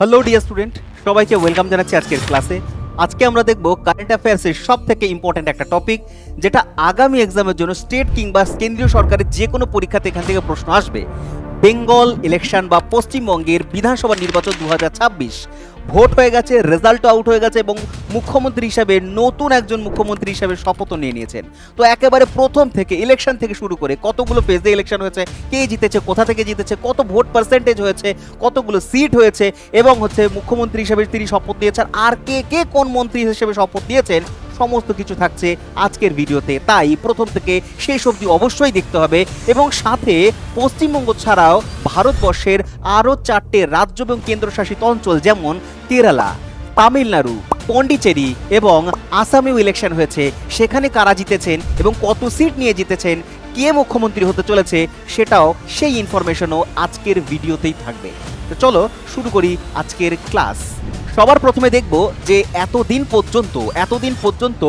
Hello dear student, সবাইকে welcome জানাচ্ছি আজকের ক্লাসে। আজকে আমরা দেখব কারেন্ট অ্যাফেয়ার্সের সব থেকে ইম্পর্ট্যান্ট একটা টপিক, যেটা আগামী এক্সামের জন্য স্টেট কিংবা কেন্দ্রীয় সরকারের যে কোনো পরীক্ষাতে এখান থেকে প্রশ্ন আসবে। বেঙ্গল ইলেকশন বা পশ্চিমবঙ্গের বিধানসভা নির্বাচন 2026 ভোট হয়ে গেছে, রেজাল্ট আউট হয়ে গেছে এবং মুখ্যমন্ত্রী হিসাবে নতুন একজন মুখ্যমন্ত্রী হিসাবে শপথও নিয়ে নিয়েছেন। তো একেবারে প্রথম থেকে ইলেকশন থেকে শুরু করে কতগুলো ফেজে ইলেকশন হয়েছে, কে জিতেছে, কোথা থেকে জিতেছে, কত ভোট পার্সেন্টেজ হয়েছে, কতগুলো সিট হয়েছে এবং মুখ্যমন্ত্রী হিসেবে তিনি শপথ নিয়েছেন, আর কে কে কোন মন্ত্রী হিসেবে শপথ নিয়েছেন, সমস্ত কিছু থাকছে আজকের ভিডিওতে। তাই প্রথম থেকে শেষ অবধি অবশ্যই দেখতে হবে এবং সাথে পশ্চিমবঙ্গ ছাড়াও ভারতবর্ষের আরও 4টে রাজ্য এবং কেন্দ্রশাসিত অঞ্চল যেমন কেরালা, তামিলনাড়ু, পন্ডিচেরি এবং আসামেও ইলেকশন হয়েছে, সেখানে কারা জিতেছেন এবং কত সিট নিয়ে জিতেছেন, কে মুখ্যমন্ত্রী হতে চলেছে, সেটাও সেই ইনফরমেশনও আজকের ভিডিওতেই থাকবে। তো চলো শুরু করি আজকের ক্লাস। সবার প্রথমে দেখব যে এতদিন পর্যন্ত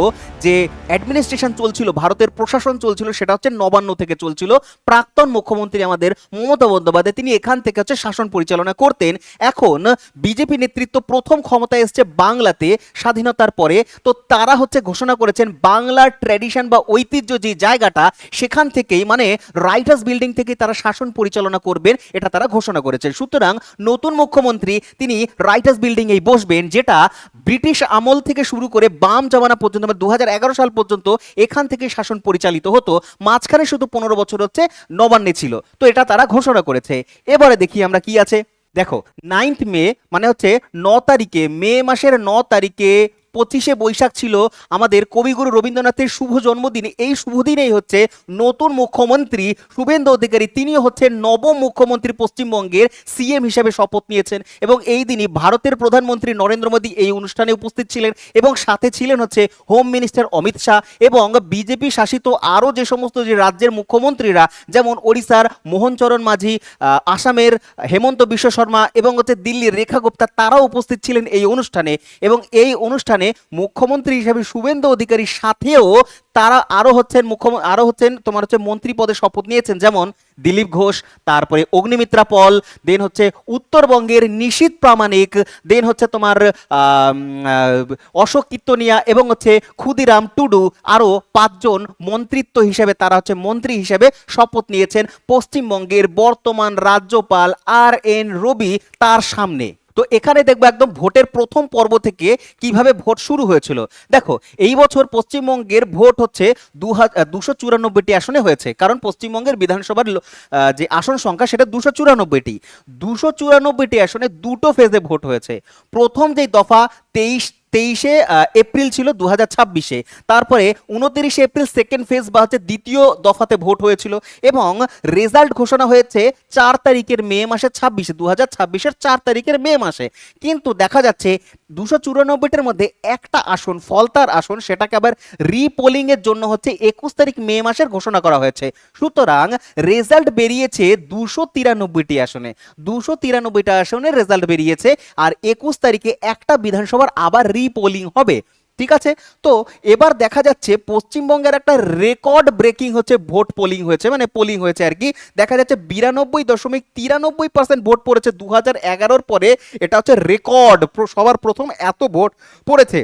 যে অ্যাডমিনিস্ট্রেশন চলছিল, ভারতের প্রশাসন চলছিল, সেটা হচ্ছে নবান্ন থেকে চলছিল। প্রাক্তন মুখ্যমন্ত্রী আমাদের মমতা বন্দ্যোপাধ্যায়, তিনি এখান থেকে শাসন পরিচালনা করতেন। এখন বিজেপি নেতৃত্ব প্রথম ক্ষমতায় এসছে বাংলাতে স্বাধীনতার পরে। তো তারা ঘোষণা করেছেন বাংলার ট্র্যাডিশন বা ঐতিহ্য যে জায়গাটা, সেখান থেকেই মানে রাইটার্স বিল্ডিং থেকে তারা শাসন পরিচালনা করবেন, এটা তারা ঘোষণা করেছেন। সুতরাং নতুন মুখ্যমন্ত্রী তিনি রাইটার্স বিল্ডিং এই বসবেন, যেটা ব্রিটিশ আমল থেকে শুরু করে বাম জামানা পর্যন্ত 2011 সাল পর্যন্ত এখান থেকে শাসন পরিচালিত হতো। মাঝখানে শুধু 15 বছর নবান্নে ছিল। তো এটা তারা ঘোষণা করেছে। এবারে দেখি আমরা কি আছে। দেখো 9 মে মানে 9 তারিখে, মে মাসের 9 তারিখে 25শে বৈশাখ ছিল আমাদের কবিগুরু রবীন্দ্রনাথের শুভ জন্মদিন। এই শুভ দিনেই নতুন মুখ্যমন্ত্রী শুভেন্দু অধিকারী, তিনি নবম মুখ্যমন্ত্রী পশ্চিমবঙ্গের সিএম হিসেবে শপথ নিয়েছেন এবং এই দিনই ভারতের প্রধানমন্ত্রী নরেন্দ্র মোদী এই অনুষ্ঠানে উপস্থিত ছিলেন এবং সাথে ছিলেন হোম মিনিস্টার অমিত শাহ এবং বিজেপি শাসিত আরও যে সমস্ত যে রাজ্যের মুখ্যমন্ত্রীরা, যেমন ওড়িশার মোহনচরণ মাঝি, আসামের হেমন্ত বিশ্ব শর্মা এবং দিল্লির রেখা গুপ্তা, তারাও উপস্থিত ছিলেন এই অনুষ্ঠানে। এবং এই অনুষ্ঠানে মুখ্যমন্ত্রী হিসেবে শুভেন্দু অধিকারীর সাথেও তারা আরো মন্ত্রী পদে শপথ নিয়েছেন, যেমন দিলীপ ঘোষ, তারপরে অগ্নিমিত্রা পল, দেন উত্তরবঙ্গের নিশীথ প্রামাণিক, দেন অশোক কীর্তনিয়া এবং ক্ষুদিরাম টুডু, আরো 5 জন মন্ত্রিত্ব হিসেবে তারা মন্ত্রী হিসেবে শপথ নিয়েছেন পশ্চিমবঙ্গের বর্তমান রাজ্যপাল আর.এন. রবি তার সামনে। তো এখানে দেখবো একদম ভোটের প্রথম পর্ব থেকে কিভাবে ভোট শুরু হয়েছিল। দেখো এই বছর পশ্চিমবঙ্গের ভোট 294টি আসনে হয়েছে, কারণ পশ্চিমবঙ্গের বিধানসভার যে আসন সংখ্যা সেটা 294টি আসনে দুটো ফেজে ভোট হয়েছে। প্রথম যে দফা 23শে এপ্রিল ছিল 2026-এ, তারপরে 29শে এপ্রিল সেকেন্ড ফেজ বা দ্বিতীয় দফাতে ভোট হয়েছিল এবং রেজাল্ট ঘোষণা হয়েছে 4 তারিখের মে মাসে 2026-এর 4 তারিখের মে মাসে। কিন্তু দেখা যাচ্ছে 294টার মধ্যে একটা আসন, ফলতার আসন, সেটাকে আবার রিপোলিং এর জন্য 21 তারিখ মে মাসের ঘোষণা করা হয়েছে। সুতরাং রেজাল্ট বেরিয়েছে 293টি আসনে, 293টা আসনের রেজাল্ট বেরিয়েছে, আর 21 তারিখে একটা বিধানসভার আবার রিপোলিং হবে। ঠিক আছে, তো এবার দেখা যাচ্ছে পশ্চিমবঙ্গের একটা রেকর্ড ব্রেকিং ভোট পোলিং হয়েছে, মানে পোলিং হয়েছে আর কি। দেখা যাচ্ছে 92.93% ভোট পড়েছে 2011-র পরে। এটা রেকর্ড, সবার প্রথম এত ভোট পড়েছে।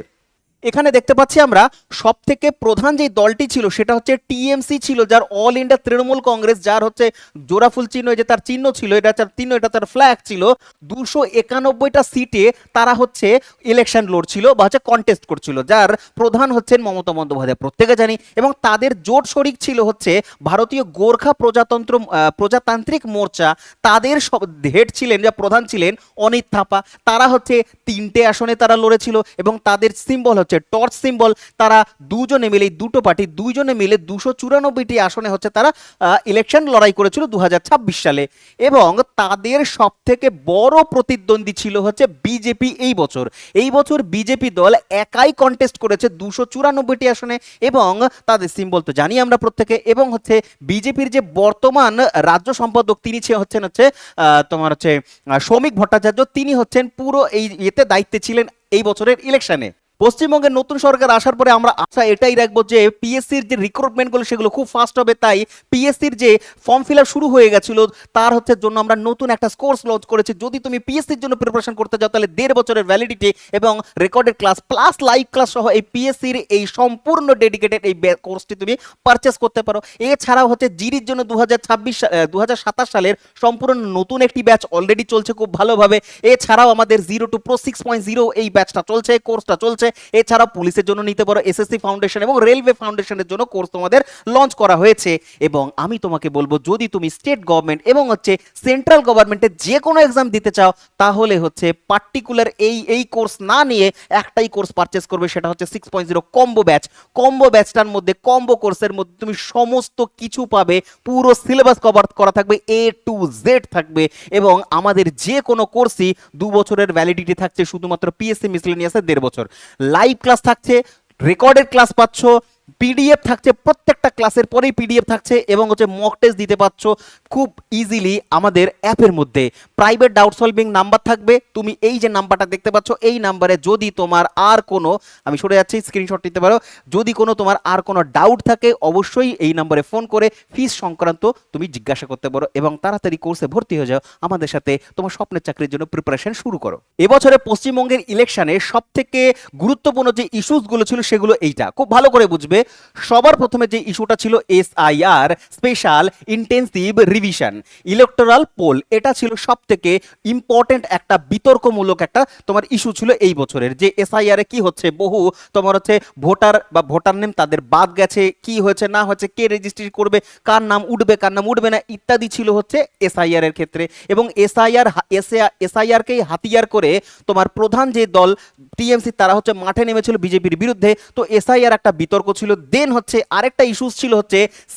এখানে দেখতে পাচ্ছি আমরা সব থেকে প্রধান যে দলটি ছিল সেটা টিএমসি ছিল, যার অল ইন্ডিয়া তৃণমূল কংগ্রেস, যার জোড়াফুল চিহ্ন, যে তার চিহ্ন ছিল, এটা তার ফ্ল্যাগ ছিল। 291টা সিটে তারা ইলেকশন লড়ছিল বা কন্টেস্ট করছিল, যার প্রধান মমতা বন্দ্যোপাধ্যায়, প্রত্যেকে জানি। এবং তাদের জোট শরিক ছিল ভারতীয় গোর্খা প্রজাতান্ত্রিক মোর্চা, তাদের হেড ছিলেন, যা প্রধান ছিলেন অনিত থাপা। তারা 3টে আসনে তারা লড়েছিল এবং তাদের সিম্বল টর্চ সিম্বল। তারা দুজনে মিলে, দুটো পার্টি দুইজনে মিলে 294টি আসনে তারা ইলেকশন লড়াই করেছিল 2026 সালে। এবং তাদের সব থেকে বড় প্রতিদ্বন্দ্বী ছিল বিজেপি। এই বছর বিজেপি দল একাই কন্টেস্ট করেছে 294টি আসনে এবং তাদের সিম্বল তো জানি আমরা প্রত্যেকে। এবং বিজেপির যে বর্তমান রাজ্য সম্পাদক, তিনি তোমার শ্রমিক ভট্টাচার্য, তিনি পুরো এই দায়িত্বে ছিলেন এই বছরের ইলেকশনে। পশ্চিমবঙ্গের নতুন সরকার আসার পরে আমরা আশা এটাই রাখবো যে পিএসসির যে রিক্রুটমেন্টগুলো সেগুলো খুব ফাস্ট হবে, তাই পিএসসির যে ফর্ম ফিল আপ শুরু হয়ে গেছিল তার জন্য আমরা নতুন একটা কোর্স লঞ্চ করেছি। যদি তুমি পিএসসির জন্য প্রিপারেশন করতে যাও তাহলে 1.5 বছরের ভ্যালিডিটি এবং recorded class plus live class সহ এই পিএসসির এই সম্পূর্ণ ডেডিকেটেড এই কোর্সটি তুমি পারচেস করতে পারো। এছাড়াও জিডির জন্য 2027 সালের সম্পূর্ণ নতুন একটি ব্যাচ অলরেডি চলছে খুব ভালোভাবে। এছাড়াও আমাদের 0 to Pro 6.0 এই ব্যাচটা চলছে, কোর্সটা চলছে। এছাড়াও পুলিশের জন্য নিতে পারো এসএসসি ফাউন্ডেশন এবং রেলওয়ে ফাউন্ডেশনের জন্য কোর্স তোমাদের লঞ্চ করা হয়েছে। এবং আমি তোমাকে বলবো যদি তুমি স্টেট গভর্নমেন্ট এবং সেন্ট্রাল গভর্নমেন্টের যে কোনো এক্সাম দিতে চাও তাহলে পার্টিকুলার এই কোর্স না নিয়ে একটাই কোর্স পারচেস করবে, সেটা 6.0 কম্বো ব্যাচ। কম্বো ব্যাচটার মধ্যে কম্বো কোর্সের মধ্যে তুমি সমস্ত কিছু পাবে, পুরো সিলেবাস কভার করা থাকবে, A to Z থাকবে। এবং আমাদের যে কোনো কোর্সই 2 বছরের ভ্যালিডিটি থাকছে, শুধুমাত্র পিএসসি মিসলেনিয়াসের 1.5 বছর। লাইভ ক্লাস থাকছে, রেকর্ডেড ক্লাস পাচ্ছ, পিডিএফ থাকছে, প্রত্যেকটা ক্লাসের পরেই পিডিএফ থাকছে এবং মক টেস্ট দিতে পারছো খুব ইজিলি আমাদের অ্যাপের মধ্যে। প্রাইভেট ডাউট সলভিং নাম্বার থাকবে, তুমি এই যে নাম্বারটা দেখতে পাচ্ছ এই নাম্বারে যদি তোমার আর কোনো, আমি সরে যাচ্ছি, স্ক্রিনশট নিতে পারো, যদি কোনো তোমার আর কোনো ডাউট থাকে অবশ্যই এই নাম্বারে ফোন করে ফিস সংক্রান্ত তুমি জিজ্ঞাসা করতে পারো এবং তাড়াতাড়ি কোর্সে ভর্তি হয়ে যাও, আমাদের সাথে তোমার স্বপ্নের চাকরির জন্য প্রিপারেশন শুরু করো। এবছরে পশ্চিমবঙ্গের ইলেকশনে সব থেকে গুরুত্বপূর্ণ যে ইস্যুসগুলো ছিল সেগুলো এইটা, খুব ভালো করে বুঝবে। সবার প্রথমে যে ইস্যুটা ছিল SIR special intensive revision electoral poll, এটা ছিল সবথেকে ইম্পর্টেন্ট একটা বিতর্কমূলক একটা তোমার ইস্যু ছিল এই বছরের। যে SIR এ কি হচ্ছে, বহু তোমার ভোটার বা ভোটার নেম তাদের বাদ গেছে, কি হয়েছে না হয়েছে, কে রেজিস্ট্রি করবে, কার নাম উঠবে কার নাম উঠবে না ইত্যাদি ছিল SIR এর ক্ষেত্রে। এবং SIR কেই হাতিয়ার করে তোমার প্রধান যে দল টিএমসি তারা মাঠে নেমেছিল বিজেপির বিরুদ্ধে। তো SIR একটা বিতর্ক ছিল। দেন আরেকটা ইস্যুস ছিল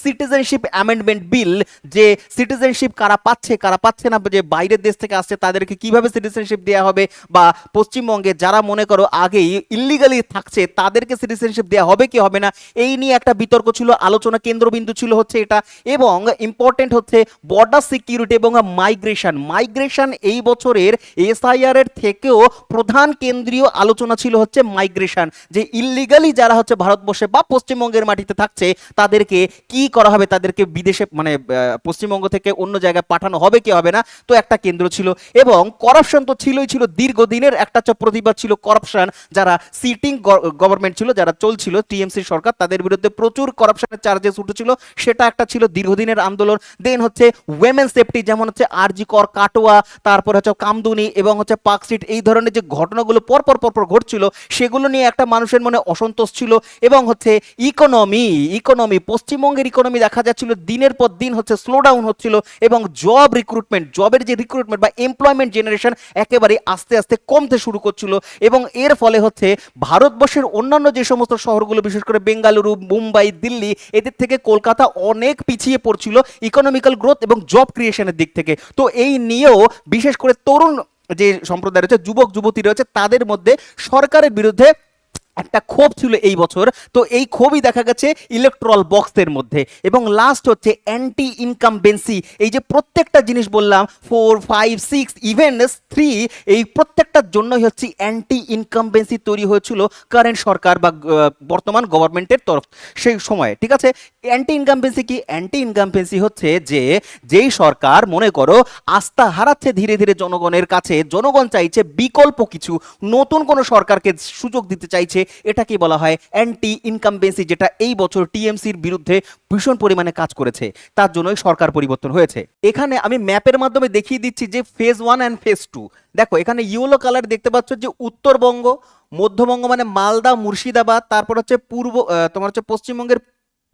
সিটিজেনশিপ অ্যামেন্ডমেন্ট বিল, যে সিটিজেনশিপ কারা পাচ্ছে কারা পাচ্ছে না, যে বাইরের দেশ থেকে আসছে তাদেরকে কিভাবে সিটিজেনশিপ দেওয়া হবে, বা পশ্চিমবঙ্গে যারা মনে করো আগেই ইল্লিগালি থাকছে তাদেরকে সিটিজেনশিপ দেওয়া হবে কি হবে না, এই নিয়ে একটা বিতর্ক ছিল, আলোচনা কেন্দ্রবিন্দু ছিল এটা। এবং ইম্পর্টেন্ট বর্ডার সিকিউরিটি এবং মাইগ্রেশন এই বছরের SIR এর থেকেও প্রধান কেন্দ্রীয় আলোচনা ছিল মাইগ্রেশন, যে ইল্লিগালি যারা ভারতবর্ষে বা পশ্চিমবঙ্গের মাটিতে থাকছে তাদেরকে কি করা হবে, তাদেরকে বিদেশে মানে পশ্চিমবঙ্গ থেকে অন্য জায়গায় পাঠানো হবে কি হবে না, তো একটা কেন্দ্র ছিল। এবং করাপশন তো ছিলই ছিল, দীর্ঘদিনের একটা প্রতিবাদ ছিল করাপশন, যারা সিটিং গভর্নমেন্ট ছিল, যারা চলছিল টিএমসি সরকার, তাদের বিরুদ্ধে প্রচুর করাপশনের চার্জেস উঠেছিল, সেটা একটা ছিল দীর্ঘদিনের আন্দোলন। দেন ওয়েমেন সেফটি, যেমন আরজি কর, কাটোয়া, তারপর কামদুনি এবং পার্কস্ট্রিট, এই ধরনের যে ঘটনাগুলো পরপর ঘটছিল সেগুলো নিয়ে একটা মানুষের মনে অসন্তোষ ছিল। এবং ইকোনমি পশ্চিমবঙ্গের ইকোনমি দেখা যাচ্ছিল দিনের পর দিন স্লো ডাউন হচ্ছিল এবং জবের যে রিক্রুটমেন্ট বা এমপ্লয়মেন্ট জেনারেশন একেবারে আস্তে আস্তে কমতে শুরু করছিল। এবং এর ফলে ভারতবর্ষের অন্যান্য যে সমস্ত শহরগুলো, বিশেষ করে বেঙ্গালুরু, মুম্বাই, দিল্লি, এদের থেকে কলকাতা অনেক পিছিয়ে পড়ছিল ইকোনমিক্যাল গ্রোথ এবং জব ক্রিয়েশনের দিক থেকে। তো এই নিয়েও বিশেষ করে তরুণ যে সম্প্রদায় রয়েছে, যুবক যুবতী রয়েছে, তাদের মধ্যে সরকারের বিরুদ্ধে একটা ক্ষোভ ছিল এই বছর। তো এই ক্ষোভই দেখা গেছে ইলেকট্রাল বক্সের মধ্যে। এবং লাস্ট অ্যান্টি ইনকামবেন্সি, এই যে প্রত্যেকটা জিনিস বললাম 4, 5, 6 ইভেন 3, এই প্রত্যেকটার জন্যই অ্যান্টি ইনকামবেন্সি তৈরি হয়েছিল কারেন্ট সরকার বা বর্তমান গভর্নমেন্টের তরফ সেই সময়ে। ঠিক আছে, অ্যান্টি ইনকামবেন্সি কি? অ্যান্টি ইনকামবেন্সি যেই সরকার মনে করো আস্থা হারাচ্ছে ধীরে ধীরে জনগণের কাছে, জনগণ চাইছে বিকল্প কিছু, নতুন কোনো সরকারকে সুযোগ দিতে চাইছে, এটাকে বলা হয় অ্যান্টি ইনকামবেন্সি, যেটা এই বছর টিএমসির বিরুদ্ধে ভীষণ পরিমাণে কাজ করেছে, তার জন্যই সরকার পরিবর্তন হয়েছে। এখানে আমি ম্যাপের মাধ্যমে দেখিয়ে দিচ্ছি যে ফেজ 1 অ্যান্ড ফেজ 2। দেখো এখানে ইয়েলো কালার দেখতে পাচ্ছ যে উত্তরবঙ্গ, মধ্যবঙ্গ মানে মালদা, মুর্শিদাবাদ, তারপর পূর্ব তোমার পশ্চিমবঙ্গের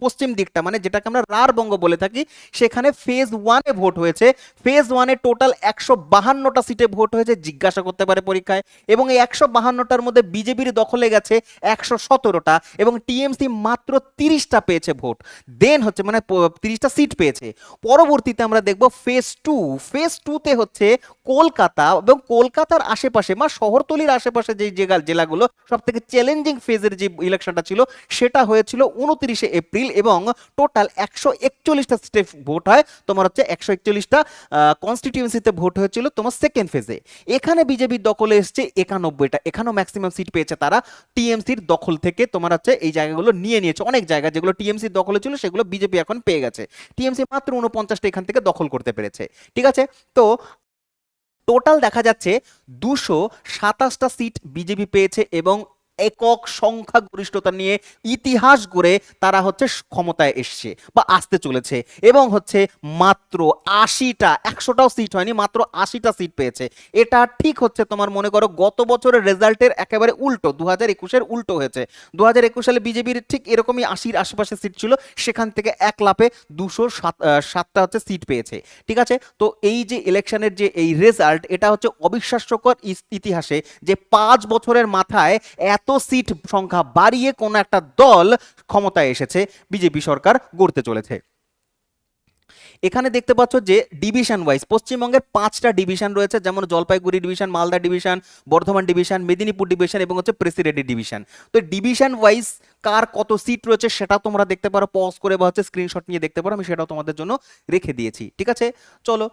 পশ্চিম দিকটা মানে যেটাকে আমরা রাঢ়বঙ্গ বলে থাকি, সেখানে ফেজ 1-এ ভোট হয়েছে। ফেজ 1-এ টোটাল 152টা সিটে ভোট হয়েছে, জিজ্ঞাসা করতে পারে পরীক্ষায়। এবং এই 152টার মধ্যে বিজেপির দখলে গেছে 117টা এবং টিএমসি মাত্র 30টা পেয়েছে ভোট। দেন মানে 30টা সিট পেয়েছে। পরবর্তীতে আমরা দেখব ফেজ 2। ফেজ 2-তে কলকাতা এবং কলকাতার আশেপাশে বা শহরতলির আশেপাশে যে জেলাগুলো সব থেকে চ্যালেঞ্জিং ফেজের যে ইলেকশনটা ছিল সেটা হয়েছিল 29শে এপ্রিল এবং টোটাল 141টা সিটে ভোট হয় তোমার হচ্ছে 141টা কনস্টিটিউয়েন্সিতে ভোট হয়েছিল তোমার সেকেন্ড ফেজে। এখানে বিজেপির দখলে এসছে 91টা, এখানেও ম্যাক্সিমাম সিট পেয়েছে তারা টিএমসির দখল থেকে তোমার হচ্ছে এই জায়গাগুলো নিয়ে নিয়েছে। অনেক জায়গা যেগুলো টিএমসির দখলে ছিল সেগুলো বিজেপি এখন পেয়ে গেছে। টিএমসি মাত্র 49টা এখান থেকে দখল করতে পেরেছে। ঠিক আছে, তো টোটাল দেখা যাচ্ছে 227টা সিট বিজেপি পেয়েছে এবং একক সংখ্যাগরিষ্ঠতা নিয়ে ইতিহাস গড়ে তারা হচ্ছে ক্ষমতায় এসছে বা আসতে চলেছে এবং হচ্ছে মাত্র 80টা, 100টাও সিট হয়নি, মাত্র 80টা সিট পেয়েছে। এটা ঠিক হচ্ছে তোমার মনে করো গত বছরের রেজাল্টের একেবারে উল্টো, 2021-এর উল্টো হয়েছে। 2021 সালে বিজেপির ঠিক এরকমই 80-র আশেপাশে সিট ছিল, সেখান থেকে এক লাফে 207টা হচ্ছে সিট পেয়েছে। ঠিক আছে, তো এই যে ইলেকশনের যে এই রেজাল্ট, এটা হচ্ছে অবিশ্বাস্যকর ইতিহাসে যে 5 বছরের মাথায় এত সিট সংখ্যা বাড়িয়ে কোন একটা দল ক্ষমতায় এসেছে, বিজেপি সরকার গড়তে চলেছে। এখানে দেখতে পাচ্ছ যে ডিভিশন ওয়াইজ পশ্চিমবঙ্গের 5টা ডিভিশন রয়েছে, যেমন Jalpaiguri division, Malda division, Bardhaman division, Medinipur division এবং হচ্ছে প্রেসিডেন্সি ডিভিশন। তো ডিভিশন ওয়াইজ কার কত সিট রয়েছে সেটা তোমরা দেখতে পারো, পজ করে বা হচ্ছে স্ক্রিনশট নিয়ে দেখতে পারো, আমি সেটাও তোমাদের জন্য রেখে দিয়েছি। ঠিক আছে, চলো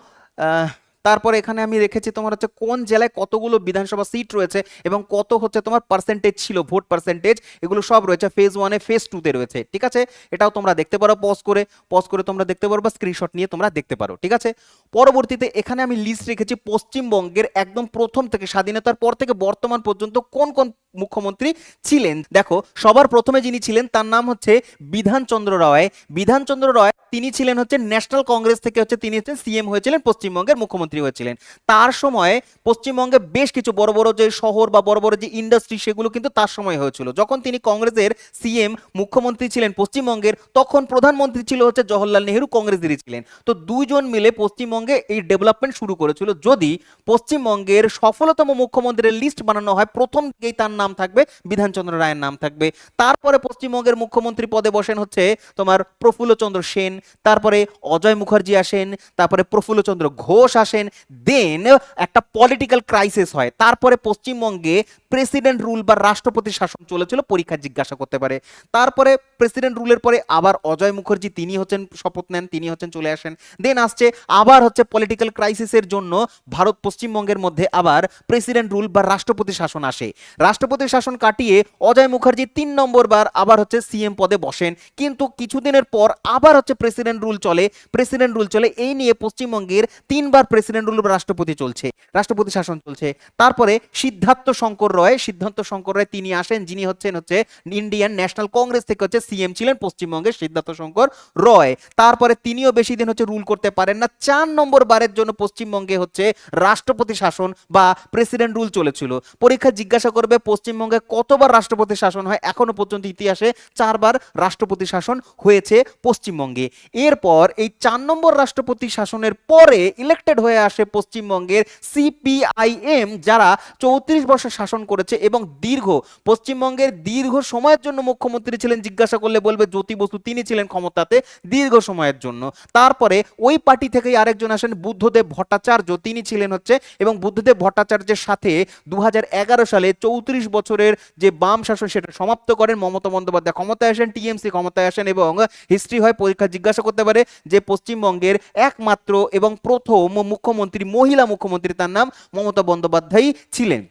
তারপরে এখানে আমি রেখেছি তোমার হচ্ছে কোন জেলায় কতগুলো বিধানসভা সিট রয়েছে এবং কত হচ্ছে তোমার পার্সেন্টেজ ছিল, ভোট পার্সেন্টেজ, এগুলো সব রয়েছে ফেজ 1-এ, ফেজ 2-তে রয়েছে। ঠিক আছে, এটাও তোমরা দেখতে পারো, পজ করে তোমরা দেখতে পারো বা স্ক্রিনশট নিয়ে তোমরা দেখতে পারো। ঠিক আছে, পরবর্তীতে এখানে আমি লিস্ট রেখেছি পশ্চিমবঙ্গের একদম প্রথম থেকে স্বাধীনতার পর থেকে বর্তমান পর্যন্ত কোন কোন মুখ্যমন্ত্রী ছিলেন। দেখো, সবার প্রথমে যিনি ছিলেন তার নাম হচ্ছে বিধানচন্দ্র রায়। বিধানচন্দ্র রায় তিনি ছিলেন হচ্ছে ন্যাশনাল কংগ্রেস থেকে, হচ্ছে তিনি হচ্ছে সিএম হয়েছিলেন, পশ্চিমবঙ্গের মুখ্যমন্ত্রী হয়েছিলেন। তার সময় পশ্চিমবঙ্গে বেশ কিছু বড় বড় যে শহর বা বড় বড় যে ইন্ডাস্ট্রি সেগুলো কিন্তু তার সময় হয়েছিল। যখন তিনি কংগ্রেসের সিএম মুখ্যমন্ত্রী ছিলেন পশ্চিমবঙ্গের, তখন প্রধানমন্ত্রী ছিল হচ্ছে জওহরলাল নেহেরু, কংগ্রেসেরই ছিলেন। তো দুইজন মিলে পশ্চিমবঙ্গে এই ডেভেলপমেন্ট শুরু করেছিল। যদি পশ্চিমবঙ্গের সফলতম মুখ্যমন্ত্রীর লিস্ট বানানো হয়, প্রথম দিকেই তার নাম থাকবে, বিধানচন্দ্র রায়ের নাম থাকবে। তারপরে পশ্চিমবঙ্গের মুখ্যমন্ত্রী পদে বসেন হচ্ছে তোমার প্রফুল্লচন্দ্র সেন, তারপরে অজয় মুখার্জি আসেন, তারপরে প্রফুল্লচন্দ্র ঘোষ আসেন। দেন একটা পলিটিক্যাল ক্রাইসিস হয়, তারপরে পশ্চিমবঙ্গে প্রেসিডেন্ট রুল বা রাষ্ট্রপতি শাসন চলেছিল, পরীক্ষা জিজ্ঞাসা করতে পারে। তারপরে প্রেসিডেন্ট রুলের পরে আবার অজয় মুখার্জি তিনি হচ্ছেন শপথ নেন, তিনি হচ্ছেন চলে আসেন। দেন আসছে আবার হচ্ছে পলিটিক্যাল ক্রাইসিসের জন্য ভারত পশ্চিমবঙ্গের মধ্যে আবার প্রেসিডেন্ট রুল বা রাষ্ট্রপতি শাসন আসে। রাষ্ট্রপতি শাসন কাটিয়ে অজয় মুখার্জি 3 নম্বর বার আবার হচ্ছে সিএম পদে বসেন, কিন্তু কিছুদিনের পর আবার হচ্ছে প্রেসিডেন্ট রুল চলে। এই নিয়ে পশ্চিমবঙ্গের 3বার প্রেসিডেন্ট রুল বা রাষ্ট্রপতি শাসন চলছে। তারপরে সিদ্ধার্থ শঙ্কর রায় তিনি আসেন, যিনি হচ্ছেন ইন্ডিয়ান ন্যাশনাল কংগ্রেস থেকে হচ্ছে সিএম ছিলেন পশ্চিমবঙ্গের, সিদ্ধার্থ শঙ্কর রায়। তারপরে তিনিও বেশি দিন হচ্ছে রুল করতে পারেন না। 4 নম্বর বারের জন্য পশ্চিমবঙ্গে হচ্ছে রাষ্ট্রপতি শাসন বা প্রেসিডেন্ট রুল চলেছিল। পরীক্ষা জিজ্ঞাসা করবে পশ্চিমবঙ্গে কতবার রাষ্ট্রপতি শাসন হয়, এখনো পর্যন্ত ইতিহাসে 4বার রাষ্ট্রপতি শাসন হয়েছে পশ্চিমবঙ্গে। এরপর এই 4 নম্বর রাষ্ট্রপতি শাসনের পরে ইলেক্টেড হয়ে আসে পশ্চিমবঙ্গের সিপিআইএম, যারা 34 বছর শাসন করেছে এবং পশ্চিমবঙ্গের দীর্ঘ সময়ের জন্য মুখ্যমন্ত্রী ছিলেন। জিজ্ঞাসা করলে বলবে জ্যোতি বসু, তিনি ছিলেন ক্ষমতাতে দীর্ঘ সময়ের জন্য। তারপরে ওই পার্টি থেকেই আরেকজন আসেন বুদ্ধদেব ভট্টাচার্য, তিনি ছিলেন হচ্ছে, এবং বুদ্ধদেব ভট্টাচার্যের সাথে 2011 সালে 34 বছরের যে বাম শাসন সেটা সমাপ্ত করেন মমতা বন্দ্যোপাধ্যায়, ক্ষমতায় আসেন, টিএমসি ক্ষমতায় আসেন এবং হিস্ট্রি হয়, পরীক্ষা জিজ্ঞাসা করতে পারে যে পশ্চিমবঙ্গের একমাত্র এবং প্রথম মুখ্যমন্ত্রী, মহিলা মুখ্যমন্ত্রী, তার নাম মমতা বন্দ্যোপাধ্যায় ছিলেন।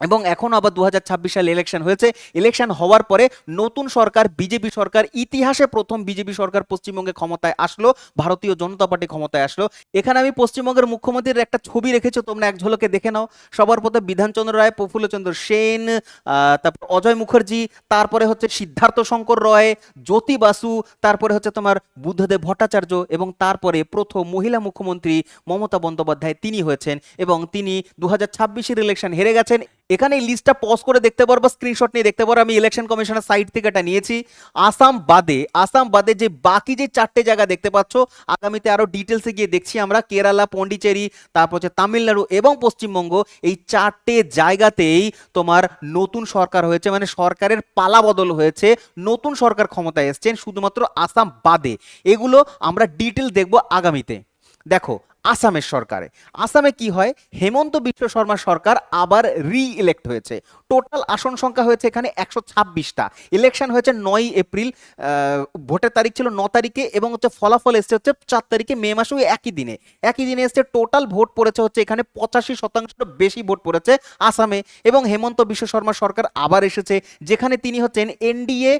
এবং এখন আবার 2026 সালে ইলেকশন হয়েছে। ইলেকশন হওয়ার পরে নতুন সরকার, বিজেপি সরকার, ইতিহাসে প্রথম বিজেপি সরকার পশ্চিমবঙ্গে ক্ষমতায় আসলো, ভারতীয় জনতা পার্টি ক্ষমতায় আসলো। এখানে আমি পশ্চিমবঙ্গের মুখ্যমন্ত্রীর একটা ছবি রেখেছি, তোমরা এক ঝলকে দেখে নাও। সবার প্রথমে বিধানচন্দ্র রায়, প্রফুল্লচন্দ্র সেন, তারপর অজয় মুখার্জি, তারপরে হচ্ছে সিদ্ধার্থ শঙ্কর রায়, জ্যোতি বাসু, তারপরে হচ্ছে তোমার বুদ্ধদেব ভট্টাচার্য এবং তারপরে প্রথম মহিলা মুখ্যমন্ত্রী মমতা বন্দ্যোপাধ্যায় তিনি হয়েছেন এবং তিনি 2026-এর ইলেকশন হেরে গেছেন। এখানে এই লিস্টটা পজ করে দেখতে পারো বা স্ক্রিনশট নিয়ে দেখতে পারো, আমি ইলেকশন কমিশনের সাইট থেকে এটা নিয়েছি। আসাম বাদে যে বাকি যে 4টে জায়গা দেখতে পাচ্ছ, আগামীতে আরো ডিটেলসে গিয়ে দেখছি আমরা, কেরালা, পন্ডিচেরি, তারপর হচ্ছে তামিলনাড়ু এবং পশ্চিমবঙ্গ, এই 4টে জায়গাতেই তোমার নতুন সরকার হয়েছে, মানে সরকারের পালা বদল হয়েছে, নতুন সরকার ক্ষমতায় এসছেন, শুধুমাত্র আসাম বাদে। এগুলো আমরা ডিটেল দেখবো আগামীতে। দেখো আসামের সরকারে, আসামে কি হয়, হেমন্ত বিশ্ব শর্মা সরকার আবার রি ইলেক্ট হয়েছে। টোটাল আসন সংখ্যা হয়েছে এখানে 126টা। ইলেকশন হয়েছে 9 এপ্রিল, ভোটের তারিখ ছিল 9 তারিখে এবং হচ্ছে ফলাফল এসছে হচ্ছে 4 তারিখে, মে মাসে ওই একই দিনে এসছে। টোটাল ভোট পড়েছে হচ্ছে এখানে 85% বেশি ভোট পড়েছে আসামে। এবং হেমন্ত বিশ্ব শর্মা সরকার আবার এসেছে, যেখানে তিনি হচ্ছেন এনডিএ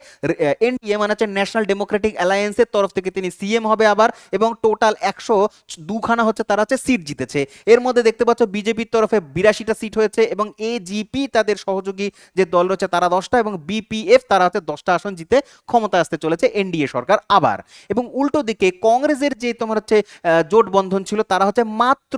মানে হচ্ছে ন্যাশনাল ডেমোক্রেটিক অ্যালায়েন্সের তরফ থেকে তিনি সিএম হবে আবার। এবং টোটাল 102খানা হচ্ছে তারা হচ্ছে সিট জিতেছে। এর মধ্যে দেখতে পাচ্ছ বিজেপির তরফে 82টা সিট হয়েছে এবং এজিপি তাদের সহযোগী যে দল রয়েছে তারা 10টা এবং বিপিএফ তারা হচ্ছে 10টা আসন জিতে ক্ষমতা আসতে চলেছে এনডিএ সরকার আবার। এবং উল্টো দিকে কংগ্রেসের যে তোমার হচ্ছে জোট বন্ধন ছিল তারা হচ্ছে মাত্র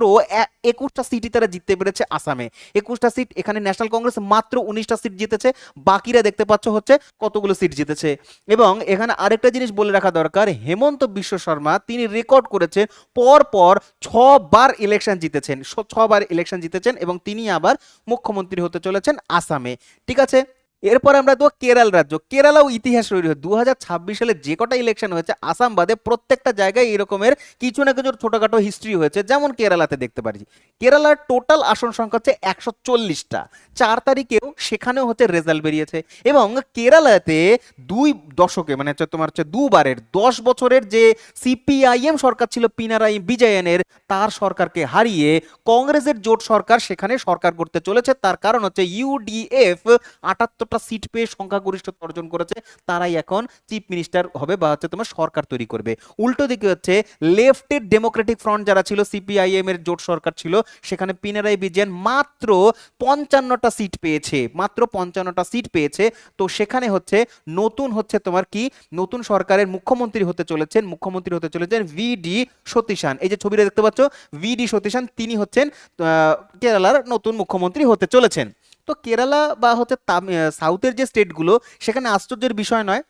21টা সিটই তারা জিততে পেরেছে আসামে। 21টা সিট, এখানে ন্যাশনাল কংগ্রেস মাত্র 19টা সিট জিতেছে, বাকিরা দেখতে পাচ্ছ হচ্ছে কতগুলো সিট জিতেছে। এবং এখানে আরেকটা জিনিস বলে রাখা দরকার, হেমন্ত বিশ্ব শর্মা তিনি রেকর্ড করেছেন পর পর 6বার ইলেকশন জিতেছেন, 6বার ইলেকশন জিতেছেন এবং তিনি আবার মুখ্যমন্ত্রী হতে চলেছেন আসামে। ঠিক আছে, এরপর আমরা দেখবো কেরাল রাজ্য। কেরালাও ইতিহাস তৈরি হয় 2026 সালে যে কটা ইলেকশন হয়েছে আসাম বাদে প্রত্যেকটা জায়গায় এরকমের কিছু না কিছু ছোটখাটো হিস্ট্রি হয়েছে, যেমন কেরালাতে দেখতে পাচ্ছি। কেরালার টোটাল আসন সংখ্যা হচ্ছে 140টা। 4 তারিখেও সেখানেও হচ্ছে রেজাল্ট বেরিয়েছে। এবং কেরালাতে 2 দশকে মানে হচ্ছে তোমার হচ্ছে দুবারের 10 বছরের যে সিপিআইএম সরকার ছিল পিনারাই বিজয়নের, তার সরকারকে হারিয়ে কংগ্রেসের জোট সরকার সেখানে সরকার করতে চলেছে। তার কারণ হচ্ছে ইউডিএফ 78টা সিট পেয়ে সংখ্যাগরিষ্ঠতা অর্জন করেছে, তারাই এখন চিফ মিনিস্টার হবে বা হচ্ছে তোমার সরকার তৈরি করবে। উল্টো দিকে হচ্ছে লেফটের ডেমোক্রেটিক ফ্রন্ট যারা ছিল, সিপিআইএম এর জোট সরকার ছিল, সেখানে পিনারাই বিজয়ন মাত্র 55টা সিট পেয়েছে, মাত্র 55টা সিট পেয়েছে। তো সেখানে হচ্ছে নতুন হচ্ছে তোমার কি নতুন সরকারের মুখ্যমন্ত্রী হতে চলেছেন ভিডি সতীশান। এই যে ছবিটা দেখতে পাচ্ছ, ভিডি সতীশান তিনি হচ্ছেন কেরালার নতুন মুখ্যমন্ত্রী হতে চলেছেন। তো কেরালা বা হচ্ছে সাউথের যে স্টেটগুলো, সেখানে আশ্চর্যের বিষয় নয়,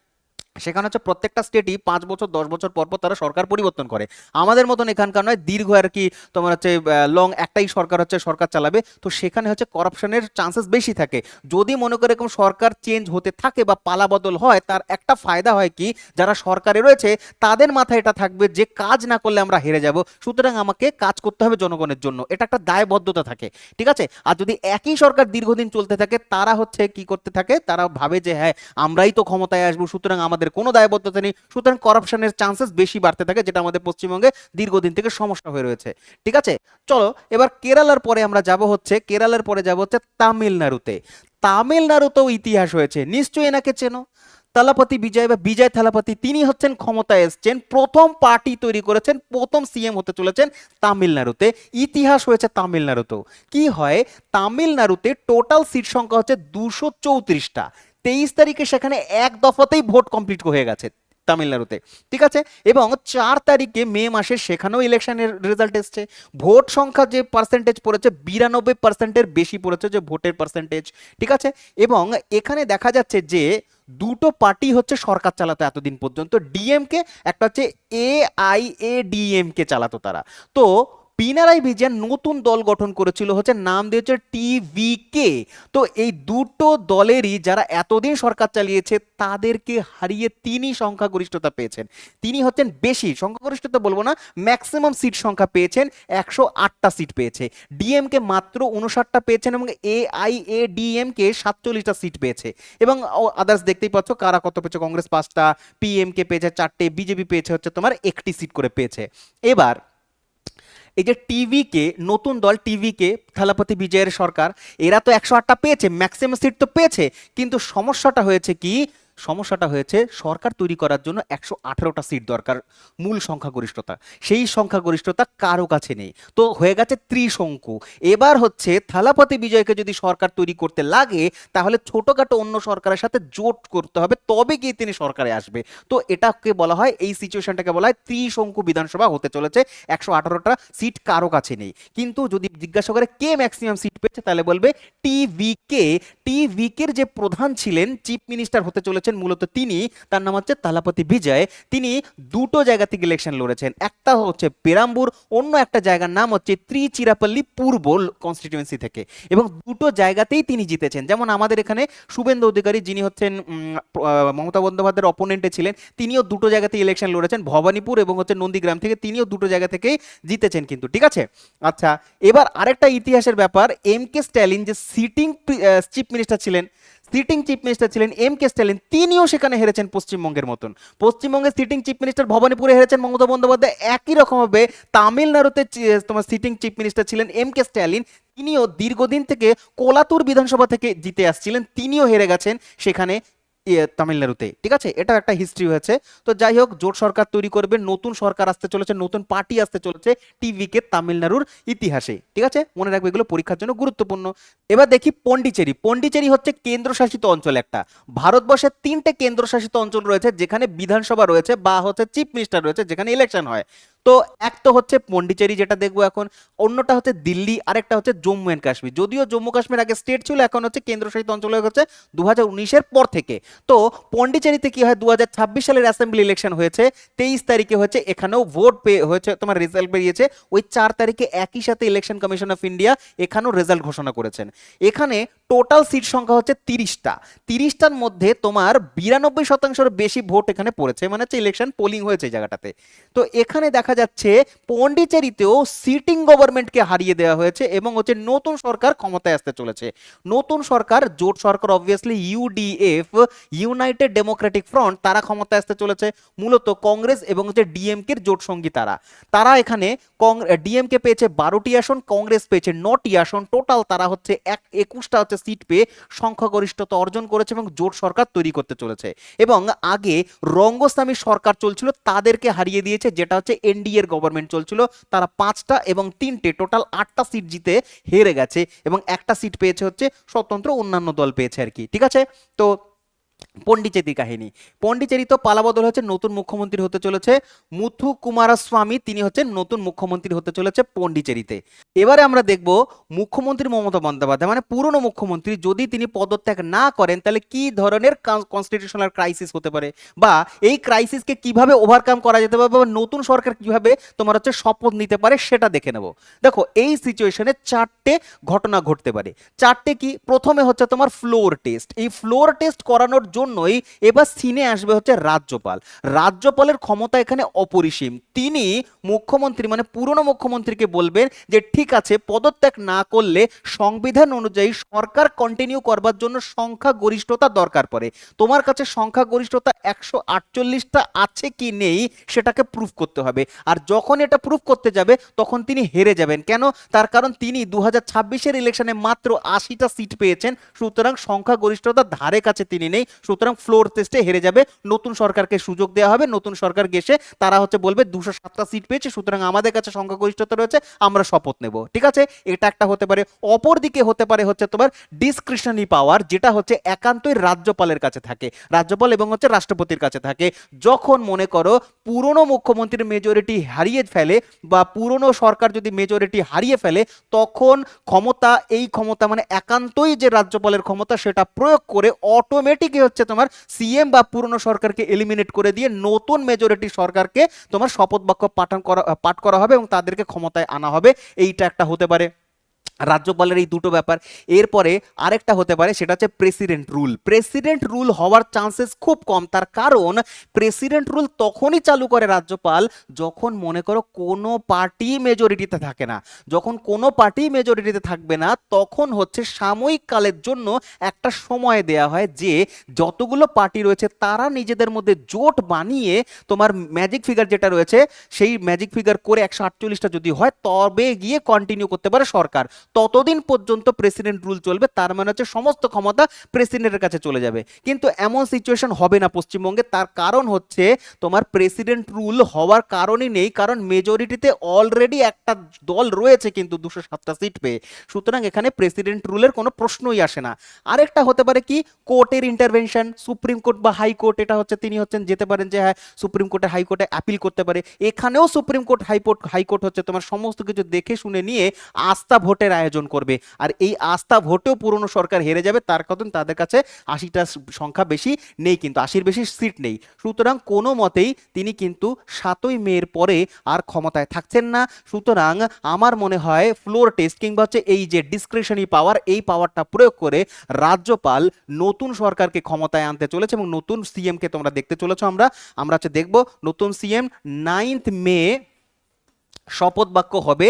সেখানে হচ্ছে প্রত্যেকটা স্টেটই 5 বছর 10 বছর পর পর তারা সরকার পরিবর্তন করে। আমাদের মতন এখানকার নয়, দীর্ঘ আর কি তোমার হচ্ছে লং একটাই সরকার চালাবে। তো সেখানে হচ্ছে করাপশনের চান্সেস বেশি থাকে। যদি মনে করে এরকম সরকার চেঞ্জ হতে থাকে বা পালা বদল হয়, তার একটা ফায়দা হয় কি, যারা সরকারে রয়েছে তাদের মাথায় এটা থাকবে যে কাজ না করলে আমরা হেরে যাব, সুতরাং আমাকে কাজ করতে হবে জনগণের জন্য, এটা একটা দায়বদ্ধতা থাকে। ঠিক আছে, আর যদি একই সরকার দীর্ঘদিন চলতে থাকে, তারা হচ্ছে কি করতে থাকে, তারা ভাবে যে হ্যাঁ আমরাই তো ক্ষমতায় আসবো, সুতরাং আমাদের কোনো দায়বদ্ধতা নেই, সুতরাং করাপশনের চান্সেস বেশি বাড়তে থাকে, যেটা আমাদের পশ্চিমবঙ্গে দীর্ঘদিন থেকে সমস্যা হয়ে রয়েছে। ঠিক আছে, চলো এবার কেরালার পরে আমরা যাব হচ্ছে তামিলনাড়ুতে। তামিলনাড়ুতেও ইতিহাস হয়েছে, নিশ্চয়ই এনাকে চেনো, থালাপতি বিজয় বা বিজয় থালাপতি। তিনি হচ্ছেন ক্ষমতায় এসছেন, প্রথম পার্টি তৈরি করেছেন, প্রথম সিএম হতে চলেছেন তামিলনাড়ুতে। ইতিহাস হয়েছে তামিলনাড়ুতেও। কি হয়, তামিলনাড়ুতে টোটাল সিট সংখ্যা হচ্ছে 234টা। 23 তারিখে সেখানে এক দফাতেই ভোট কমপ্লিট হয়ে গেছে তামিলনাড়ুতে। ঠিক আছে, এবং 4 তারিখে মে মাসে সেখানেও ইলেকশনের রেজাল্ট এসছে। ভোট সংখ্যা যে পার্সেন্টেজ পড়েছে 92%-এর বেশি পড়েছে যে ভোটের পার্সেন্টেজ। ঠিক আছে, এবং এখানে দেখা যাচ্ছে যে দুটো পার্টি হচ্ছে সরকার চালাতো এতদিন পর্যন্ত, ডিএমকে, একটা হচ্ছে এআইএডিএমকে চালাতো তারা। তো পিনারাই বিজয়ন নতুন দল গঠন করেছিল, হচ্ছে নাম দিয়েছে টিভিকে। তো এই দুটো দলেরই যারা এতদিন সরকার চালিয়েছে তাদেরকে হারিয়ে তিনি সংখ্যাগরিষ্ঠতা পেয়েছেন। তিনি হচ্ছেন বেশি সংখ্যাগরিষ্ঠতা বলবো না, ম্যাক্সিমাম সিট সংখ্যা পেয়েছেন, 108টা সিট পেয়েছে। ডিএমকে মাত্র 59টা পেয়েছেন এবং এআইএডিএমকে 47টা সিট পেয়েছে। এবং আদার্স দেখতেই পাচ্ছ কারা কত পেয়েছে, কংগ্রেস 5টা, পিএমকে পেয়েছে 4টে, বিজেপি পেয়েছে হচ্ছে তোমার 1টি সিট করে পেয়েছে। এবার এই যে টিভিকে, নতুন দল টিভিকে, থালাপতি বিজয়ের সরকার, এরা তো 108টা পেয়েছে, ম্যাক্সিমাম সিট তো পেয়েছে, কিন্তু সমস্যাটা হয়েছে কি, সমস্যাটা হয়েছে সরকার তৈরি করার জন্য 118টা সিট দরকার, মূল সংখ্যাগরিষ্ঠতা, সেই সংখ্যাগরিষ্ঠতা কারো কাছে নেই। তো হয়ে গেছে ত্রিশঙ্কু। এবার হচ্ছে থালাপতি বিজয়কে যদি সরকার তৈরি করতে লাগে, তাহলে ছোটখাটো অন্য সরকারের সাথে জোট করতে হবে, তবে গিয়ে তিনি সরকারে আসবে। তো এটাকে বলা হয়, এই সিচুয়েশনটাকে বলা হয় ত্রিশঙ্কু বিধানসভা হতে চলেছে। 118টা সিট কারো কাছে নেই, কিন্তু যদি জিজ্ঞাসা করে কে ম্যাক্সিমাম সিট পেয়েছে, তাহলে বলবে টিভিকে। টিভিকের যে প্রধান ছিলেন, চিফ মিনিস্টার হতে চলেছে হচ্ছেন মূলত তিনি, তার নাম হচ্ছে তালাপতি বিজয়। তিনি দুটো জায়গা থেকে ইলেকশন লড়েছেন, একটা হচ্ছে পেরাম্বুর, অন্য একটা জায়গার নাম হচ্ছে ত্রিচিরাপল্লী পূর্ব কনস্টিটিউয়েন্সি থেকে, এবং দুটো জায়গাতেই তিনি জিতেছেন। যেমন আমাদের এখানে শুভেন্দু অধিকারী, যিনি হচ্ছেন মমতা বন্দ্যোপাধ্যায়ের অপোনেন্টে ছিলেন, তিনিও দুটো জায়গাতে ইলেকশন লড়েছেন, ভবানীপুর এবং হচ্ছে নন্দীগ্রাম থেকে, তিনিও দুটো জায়গা থেকেই জিতেছেন কিন্তু, ঠিক আছে। আচ্ছা, এবার আরেকটা ইতিহাসের ব্যাপার, এম কে স্ট্যালিন যে সিটিং চিফ মিনিস্টার ছিলেন, এম কে স্ট্যালিন, তিনিও সেখানে হেরেছেন পশ্চিমবঙ্গের মতন। পশ্চিমবঙ্গের সিটিং চিফ মিনিস্টার ভবানীপুরে হেরেছেন মমতা বন্দ্যোপাধ্যায়, একই রকমভাবে তামিলনাড়ুতে তোমার সিটিং চিফ মিনিস্টার ছিলেন এম কে স্ট্যালিন, তিনিও দীর্ঘদিন থেকে কোলাতুর বিধানসভা থেকে জিতে আসছিলেন, তিনিও হেরে গেছেন সেখানে তামিলনাড়ুতে, ঠিক আছে। এটা একটা হিস্ট্রি হয়েছে। তো যাই হোক, জোট সরকার তৈরি করবে, নতুন সরকার আসতে চলেছে, নতুন পার্টি আসতে চলেছে টিভিকে তামিলনাড়ুর ইতিহাসে, ঠিক আছে, মনে রাখবে, এগুলো পরীক্ষার জন্য গুরুত্বপূর্ণ। এবার দেখি পন্ডিচেরি। পন্ডিচেরি হচ্ছে কেন্দ্রশাসিত অঞ্চল একটা। ভারতবর্ষের 3টে কেন্দ্রশাসিত অঞ্চল রয়েছে যেখানে বিধানসভা রয়েছে বা হচ্ছে চিফ মিনিস্টার রয়েছে, যেখানে ইলেকশন হয়। তো এক তো হচ্ছে পন্ডিচেরি, যেটা দেখবো এখন, অন্যটা হচ্ছে দিল্লি, আরেকটা হচ্ছে জম্মু অ্যান্ড কাশ্মীর। যদিও জম্মু কাশ্মীর আগে স্টেট ছিল, এখন হচ্ছে কেন্দ্রশাসিত অঞ্চল হয়ে গেছে 2019-এর পর থেকে। তো পন্ডিচেরিতে কি হয়, 2026 সালের অ্যাসেম্বলি ইলেকশন হয়েছে, 23 তারিখে হয়েছে, এখানেও ভোট হয়েছে, তোমার রেজাল্ট বেরিয়েছে ওই 4 তারিখে, একই সাথে ইলেকশন কমিশন অফ ইন্ডিয়া এখানেও রেজাল্ট ঘোষণা করেছেন। এখানে টোটাল সিট সংখ্যা হচ্ছে 30টা, 30টার মধ্যে তোমার 92% বেশি ভোট এখানে পড়েছে, মানে হচ্ছে ইলেকশন পোলিং হয়েছে এই জায়গাটাতে। তো এখানে দেখা যাচ্ছে পন্ডিচেরিতেও সিটিং গভর্নমেন্টকে হারিয়ে দেওয়া হয়েছে এবং হচ্ছে নতুন সরকার ক্ষমতায় আসতে চলেছে। নতুন সরকার, জোট সরকার, obviously UDF, united democratic front, তারা ক্ষমতায় আসতে চলেছে। মূলত কংগ্রেস এবং হচ্ছে ডিএমকে এর জোট সঙ্গী তারা এখানে, ডিএমকে পেয়েছে 12টি আসন, কংগ্রেস পেয়েছে 9টি আসন, টোটাল তারা হচ্ছে 21টা হচ্ছে সিট পেয়ে সংখ্যাগরিষ্ঠতা অর্জন করেছে এবং জোট সরকার তৈরি করতে চলেছে। এবং আগে রঙ্গস্বামী সরকার চলছিল, তাদেরকে হারিয়ে দিয়েছে, যেটা হচ্ছে এনডিএর গভর্নমেন্ট চলছিল, তারা 5টা এবং 3টে টোটাল 8টা সিট জিতে হেরে গেছে এবং একটা সিট পেয়েছে হচ্ছে স্বতন্ত্র অন্যান্য দল পেয়েছে আর কি, ঠিক আছে। তো পন্ডিচেরি কাহিনী, পন্ডিচেরি তো পালাবদল হচ্ছে, নতুন মুখ্যমন্ত্রী হতে চলেছে মুথু কুমারস্বামী, তিনি হচ্ছেন নতুন মুখ্যমন্ত্রী হতে চলেছে পন্ডিচেরিতে। এবারে আমরা দেখব মুখ্যমন্ত্রী মমতা বন্দ্যোপাধ্যায়, মানে পুরনো মুখ্যমন্ত্রী, যদি তিনি পদত্যাগ না করেন তাহলে কি ধরনের কনস্টিটিউশনাল ক্রাইসিস হতে পারে, বা এই ক্রাইসিসকে কিভাবে ওভারকাম করা যেতে পারে, বা নতুন সরকার কিভাবে তোমার হচ্ছে শপথ নিতে পারে, সেটা দেখে নেব। দেখো, এই সিচুয়েশনে 4টে ঘটনা ঘটতে পারে। 4টে কি, প্রথমে হচ্ছে তোমার ফ্লোর টেস্ট। এই ফ্লোর টেস্ট করানোর জন্যই এবার সিনে আসবে হচ্ছে রাজ্যপাল। রাজ্যপালের ক্ষমতা এখানে অপরিসীম। তিনি মুখ্যমন্ত্রী, মানে পুরনো মুখ্যমন্ত্রীকে বলবেন যে ঠিক আছে, পদত্যাগ না করলে সংবিধান অনুযায়ী সরকার কন্টিনিউ করবার জন্য সংখ্যাগরিষ্ঠতা দরকার পড়ে। তোমার কাছে সংখ্যাগরিষ্ঠতা 148টা আছে কি নেই সেটাকে প্রুফ করতে হবে, আর যখন এটা প্রুফ করতে যাবে তখন তিনি হেরে যাবেন। কেন? তার কারণ তিনি 2026-এর ইলেকশনে মাত্র 80টা সিট পেয়েছেন, সুতরাং সংখ্যাগরিষ্ঠতার ধারে কাছে তিনি নেই, সুতরাং ফ্লোর টেস্টে হেরে যাবে। নতুন সরকারকে সুযোগ দেওয়া হবে, নতুন সরকার গেছে তারা হচ্ছে বলবে 207টা সিট পেয়েছে, সুতরাং আমাদের কাছে সংখ্যাগরিষ্ঠতা রয়েছে, আমরা শপথ নেব, ঠিক আছে। এটা একটা হতে পারে। অপর দিকে হতে পারে হচ্ছে তোমার ডিসক্রিশনারি পাওয়ার, যেটা হচ্ছে একান্তই রাজ্যপালের কাছে থাকে, রাজ্যপাল এবং হচ্ছে রাষ্ট্রপতির কাছে থাকে। যখন মনে করো পুরনো মুখ্যমন্ত্রীর মেজরিটি হারিয়ে ফেলে বা পুরনো সরকার যদি মেজরিটি হারিয়ে ফেলে, তখন এই ক্ষমতা মানে একান্তই যে রাজ্যপালের ক্ষমতা, সেটা প্রয়োগ করে অটোমেটিকই হচ্ছে তোমার সিএম বা পুরনো সরকারকে এলিমিনেট করে দিয়ে নতুন মেজরিটি সরকারকে তোমার শপথ বাক্য পাঠ করা হবে এবং তাদেরকে ক্ষমতায় আনা হবে। এইটা একটা হতে পারে রাজ্যপালের এই দুটো ব্যাপার। এরপরে আরেকটা হতে পারে, সেটা হচ্ছে প্রেসিডেন্ট রুল। প্রেসিডেন্ট রুল হওয়ার চান্সেস খুব কম, তার কারণ প্রেসিডেন্ট রুল তখনই চালু করে রাজ্যপাল যখন মনে করো কোনো পার্টি মেজরিটিতে থাকে না। যখন কোনো পার্টি মেজরিটিতে থাকবে না, তখন হচ্ছে সাময়িক কালের জন্য একটা সময় দেয়া হয় যে যতগুলো পার্টি রয়েছে তারা নিজেদের মধ্যে জোট বানিয়ে তোমার ম্যাজিক ফিগার যেটা রয়েছে সেই ম্যাজিক ফিগার করে 148টা যদি হয় তবে গিয়ে কন্টিনিউ করতে পারে সরকার। ততদিন পর্যন্ত প্রেসিডেন্ট রুল চলবে, তার মানে হচ্ছে সমস্ত ক্ষমতা প্রেসিডেন্টের কাছে চলে যাবে। কিন্তু এমন সিচুয়েশন হবে না পশ্চিমবঙ্গে, তার কারণ হচ্ছে তোমার প্রেসিডেন্ট রুল হওয়ার কারণই নেই, কারণ মেজরিটিতে অলরেডি একটা দল রয়েছে কিন্তু 207টা সিট পেয়ে, সুতরাং এখানে প্রেসিডেন্ট রুলের কোনো প্রশ্নই আসে না। আরেকটা হতে পারে কি, কোর্টের ইন্টারভেনশন, সুপ্রিম কোর্ট বা হাইকোর্ট, এটা হচ্ছে তিনি হচ্ছেন যেতে পারেন যে হ্যাঁ সুপ্রিম কোর্টে হাইকোর্টে অ্যাপিল করতে পারে। এখানেও সুপ্রিম কোর্ট হাইকোর্ট হচ্ছে তোমার সমস্ত কিছু দেখে শুনে নিয়ে আস্থা ভোটের আয়োজন করবে, আর এই আস্থা ভোটেও পুরনো সরকার হেরে যাবে, তার কারণ তাদের কাছে 80টা সংখ্যা বেশি নেই, কিন্তু 80-র বেশি সিট নেই। সুতরাং কোনো মতেই তিনি কিন্তু 7ই মের পরে আর ক্ষমতায় থাকছেন না। সুতরাং আমার মনে হয় ফ্লোর টেস্ট কিংবা হচ্ছে এই যে ডিসক্রিশনারি পাওয়ার, এই পাওয়ারটা প্রয়োগ করে রাজ্যপাল নতুন সরকারকে ক্ষমতায় আনতে চলেছে এবং নতুন সিএমকে তোমরা দেখতে চলেছো। আমরা হচ্ছে দেখবো নতুন সিএম 9th মে শপথ বাক্য হবে।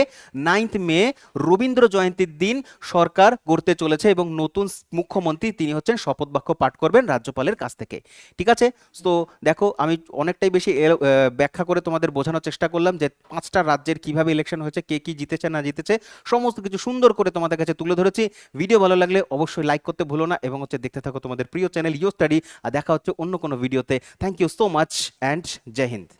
9th মে রবীন্দ্র জয়ন্তীর দিন সরকার গড়তে চলেছে এবং নতুন মুখ্যমন্ত্রী তিনি হচ্ছেন শপথ বাক্য পাঠ করবেন রাজ্যপালের কাছ থেকে। ঠিক আছে, তো দেখো আমি অনেকটাই বেশি ব্যাখ্যা করে তোমাদের বোঝানোর চেষ্টা করলাম যে 5টা রাজ্যের কিভাবে ইলেকশন হয়েছে, কে কি জিতেছে না জিতেছে, সমস্ত কিছু সুন্দর করে তোমাদের কাছে তুলে ধরেছি। ভিডিও ভালো লাগলে অবশ্যই লাইক করতে ভুলো না এবং হচ্ছে দেখতে থাকো তোমাদের প্রিয় চ্যানেল ইউ স্টাডি। আর দেখা হচ্ছে অন্য কোনো ভিডিওতে। Thank you so much and জয় হিন্দ।